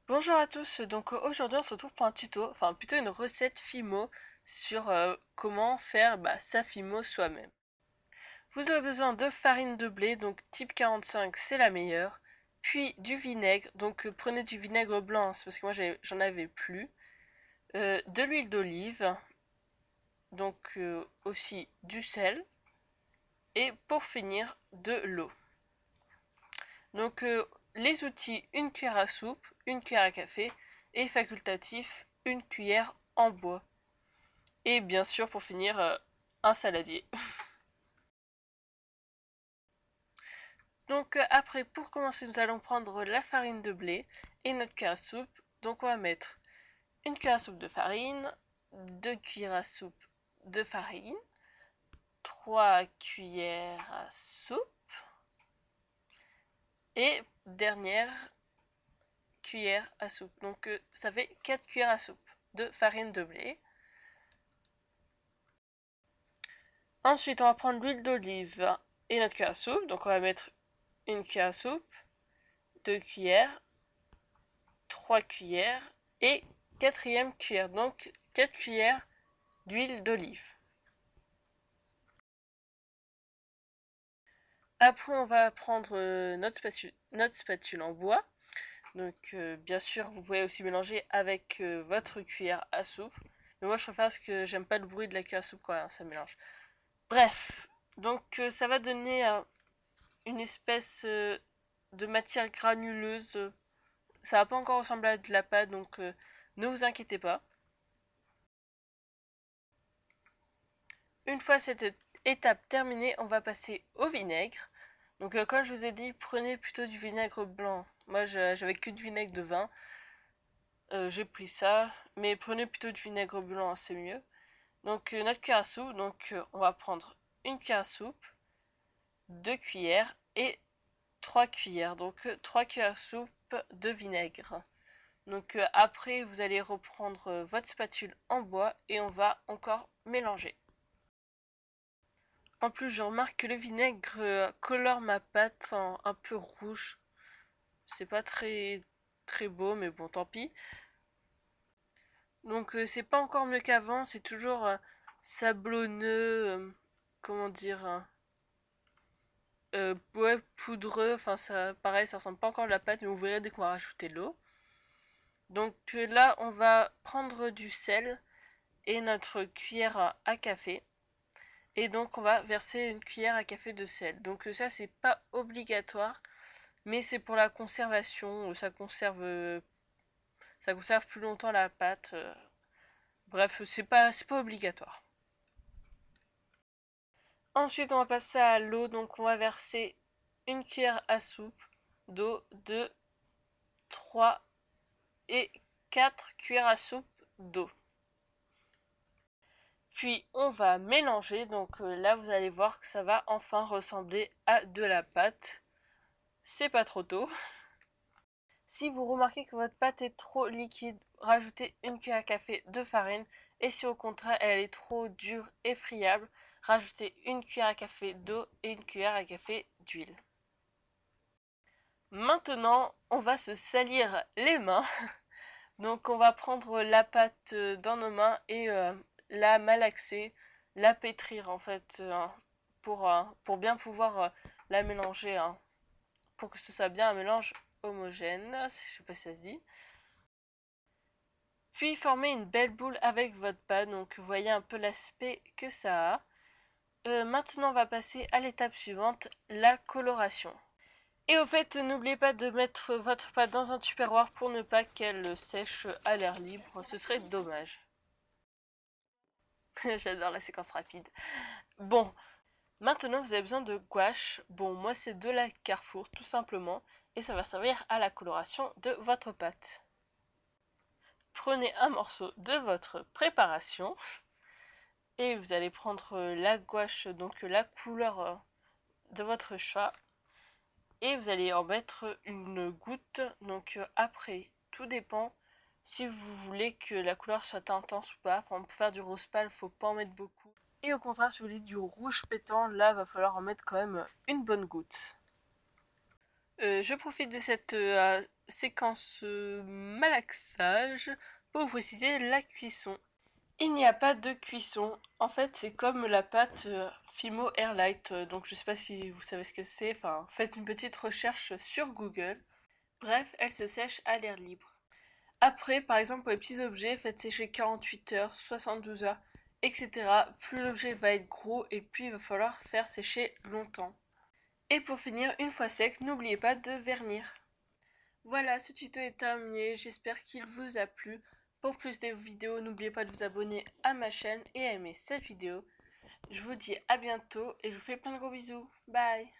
Bonjour à tous, donc aujourd'hui on se retrouve pour un tuto, enfin plutôt une recette Fimo sur comment faire sa Fimo soi-même. Vous aurez besoin de farine de blé, donc type 45 c'est la meilleure, puis du vinaigre, donc prenez du vinaigre blanc, c'est parce que moi j'en avais plus, de l'huile d'olive, donc aussi du sel, et pour finir de l'eau. Donc les outils, une cuillère à soupe, une cuillère à café, et facultatif, une cuillère en bois. Et bien sûr, pour finir, un saladier. Donc après, pour commencer, nous allons prendre la farine de blé et notre cuillère à soupe. Donc on va mettre une cuillère à soupe de farine, 2 cuillères à soupe de farine, 3 cuillères à soupe et dernière cuillère à soupe. Donc ça fait 4 cuillères à soupe de farine de blé. Ensuite, on va prendre l'huile d'olive et notre cuillère à soupe. Donc on va mettre une cuillère à soupe, 2 cuillères, 3 cuillères et quatrième cuillère, donc 4 cuillères d'huile d'olive. Après, on va prendre notre spatule en bois. Donc, bien sûr, vous pouvez aussi mélanger avec votre cuillère à soupe. Mais moi, je préfère parce que j'aime pas le bruit de la cuillère à soupe quand ça mélange. Bref, donc ça va donner une espèce de matière granuleuse. Ça va pas encore ressembler à de la pâte, donc ne vous inquiétez pas. Une fois cette étape terminée, on va passer au vinaigre. Donc comme je vous ai dit, prenez plutôt du vinaigre blanc. Moi j'avais que du vinaigre de vin. J'ai pris ça. Mais prenez plutôt du vinaigre blanc, c'est mieux. Donc notre cuillère à soupe, donc on va prendre une cuillère à soupe, 2 cuillères et 3 cuillères. Donc 3 cuillères à soupe de vinaigre. Donc après vous allez reprendre votre spatule en bois et on va encore mélanger. En plus, je remarque que le vinaigre colore ma pâte en un peu rouge. C'est pas très beau, mais bon, tant pis. Donc c'est pas encore mieux qu'avant, c'est toujours sablonneux, comment dire, ouais, poudreux. Enfin, ça, pareil, ça ressemble pas encore à la pâte, mais vous verrez dès qu'on va rajouter l'eau. Donc là, on va prendre du sel et notre cuillère à café. Et donc on va verser une cuillère à café de sel. Donc ça, c'est pas obligatoire. Mais c'est pour la conservation, ça conserve plus longtemps la pâte. Bref, c'est pas obligatoire. Ensuite, on va passer à l'eau, donc on va verser une cuillère à soupe d'eau de 3 et 4 cuillères à soupe d'eau. Puis on va mélanger, donc là vous allez voir que ça va enfin ressembler à de la pâte. C'est pas trop tôt. Si vous remarquez que votre pâte est trop liquide, rajoutez une cuillère à café de farine. Et si au contraire elle est trop dure et friable, rajoutez une cuillère à café d'eau et une cuillère à café d'huile. Maintenant, on va se salir les mains. Donc on va prendre la pâte dans nos mains et la malaxer, la pétrir en fait, pour bien pouvoir la mélanger, hein, pour que ce soit bien un mélange homogène, je sais pas si ça se dit. Puis formez une belle boule avec votre pâte, donc vous voyez un peu l'aspect que ça a. Maintenant on va passer à l'étape suivante, la coloration. Et au fait, n'oubliez pas de mettre votre pâte dans un tupperware pour ne pas qu'elle sèche à l'air libre, ce serait dommage. J'adore la séquence rapide. Bon, maintenant vous avez besoin de gouache. Bon, moi c'est de la Carrefour tout simplement, et ça va servir à la coloration de votre pâte. Prenez un morceau de votre préparation et vous allez prendre la gouache, donc la couleur de votre choix, et vous allez en mettre une goutte. Donc après, tout dépend si vous voulez que la couleur soit intense ou pas. Pour faire du rose pâle, faut pas en mettre beaucoup. Et au contraire, si vous voulez du rouge pétant, là va falloir en mettre quand même une bonne goutte. Je profite de cette séquence malaxage pour vous préciser la cuisson. Il n'y a pas de cuisson. En fait, c'est comme la pâte Fimo Airlight. Donc, je sais pas si vous savez ce que c'est. Enfin, faites une petite recherche sur Google. Bref, elle se sèche à l'air libre. Après, par exemple, pour les petits objets, faites sécher 48 heures, 72 heures, etc. Plus l'objet va être gros et plus il va falloir faire sécher longtemps. Et pour finir, une fois sec, n'oubliez pas de vernir. Voilà, ce tuto est terminé, j'espère qu'il vous a plu. Pour plus de vidéos, n'oubliez pas de vous abonner à ma chaîne et à aimer cette vidéo. Je vous dis à bientôt et je vous fais plein de gros bisous. Bye!